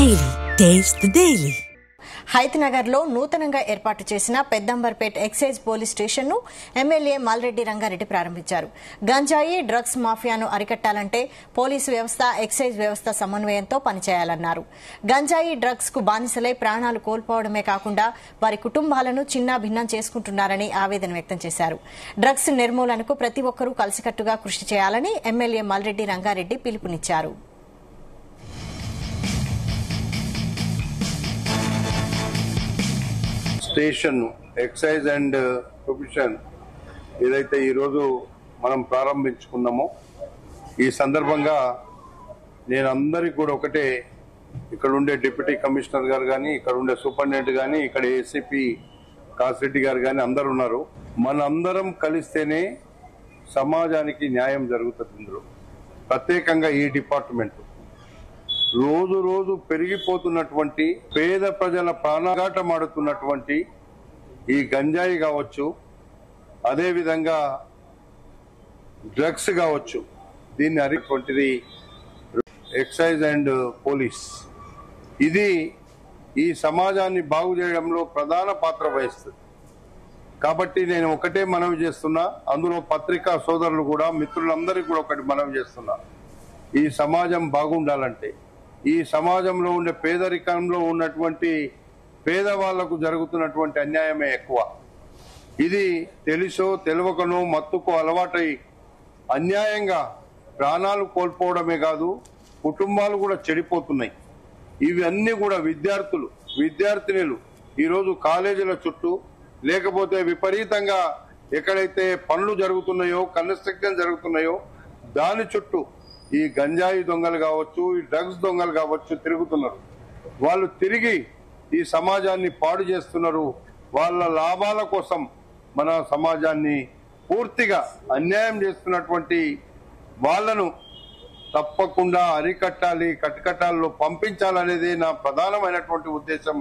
Daily taste the daily. హైతనగర్లో నూతనంగా ఏర్పాటు చేసిన పెద్దంబర్పేట్ ఎక్సైజ్ పోలీస్ స్టేషన్ను ఎమ్మెల్యే మాల్రెడ్డి రంగారెడ్డి ప్రారంభించారు. గంజాయి డ్రగ్స్ మాఫియాను అరికట్టాలంటే పోలీసు వ్యవస్థ ఎక్సైజ్ వ్యవస్థ సమన్వయంతో పనిచేయాలన్నారు. గంజాయి డ్రగ్స్ కు బానిసలై ప్రాణాలు కోల్పోవడమే కాకుండా వారి కుటుంబాలను చిన్నాభిన్నం చేసుకుంటున్నారని ఆవేదన వ్యక్తం చేశారు. డ్రగ్స్ నిర్మూలనకు ప్రతి ఒక్కరూ కలిసికట్టుగా కృషి చేయాలని ఎమ్మెల్యే మాల్రెడ్డి రంగారెడ్డి పిలుపునిచ్చారు. స్టేషన్ ఎక్సైజ్ అండ్ ప్రొఫెషన్ ఏదైతే ఈరోజు మనం ప్రారంభించుకున్నామో ఈ సందర్భంగా నేను అందరికీ కూడా ఒకటే, ఇక్కడ ఉండే డిప్యూటీ కమిషనర్ గారు కానీ, ఇక్కడ ఉండే సూపరింటెండెంట్ కానీ, ఇక్కడ ఏసీపీ కాసిరెడ్డి గారు కానీ అందరు ఉన్నారు. మనందరం కలిస్తేనే సమాజానికి న్యాయం జరుగుతుంది. ఇందులో ప్రత్యేకంగా ఈ డిపార్ట్మెంట్ రోజు రోజు పెరిగిపోతున్నటువంటి పేద ప్రజల ప్రాణాఘాటమాడుతున్నటువంటి ఈ గంజాయి కావచ్చు, అదేవిధంగా డ్రగ్స్ కావచ్చు, దీన్ని అరికొంటిది ఎక్సైజ్ అండ్ పోలీస్. ఇది ఈ సమాజాన్ని బాగు చేయడంలో ప్రధాన పాత్ర వహిస్తుంది. కాబట్టి నేను ఒకటే మనవి చేస్తున్నా, అందులో పత్రికా సోదరులు కూడా మిత్రులందరికీ కూడా ఒకటి మనవి చేస్తున్నా, ఈ సమాజం బాగుండాలంటే ఈ సమాజంలో ఉండే పేదరికంలో ఉన్నటువంటి పేదవాళ్లకు జరుగుతున్నటువంటి అన్యాయమే ఎక్కువ. ఇది తెలుసో తెలియకనో మత్తుకు అలవాటై అన్యాయంగా ప్రాణాలు కోల్పోవడమే కాదు, కుటుంబాలు కూడా చెడిపోతున్నాయి. ఇవన్నీ కూడా విద్యార్థులు విద్యార్థినులు ఈరోజు కాలేజీల చుట్టూ, లేకపోతే విపరీతంగా ఎక్కడైతే పనులు జరుగుతున్నాయో, కన్స్ట్రక్షన్ జరుగుతున్నాయో దాని చుట్టూ ఈ గంజాయి దొంగలు కావచ్చు, ఈ డ్రగ్స్ దొంగలు కావచ్చు తిరుగుతున్నారు. వాళ్ళు తిరిగి ఈ సమాజాన్ని పాడు చేస్తున్నారు. వాళ్ళ లాభాల కోసం మన సమాజాన్ని పూర్తిగా అన్యాయం చేస్తున్నటువంటి వాళ్లను తప్పకుండా అరికట్టాలి, కట్టుకట్టాల్లో పంపించాలనేది నా ప్రధానమైనటువంటి ఉద్దేశం.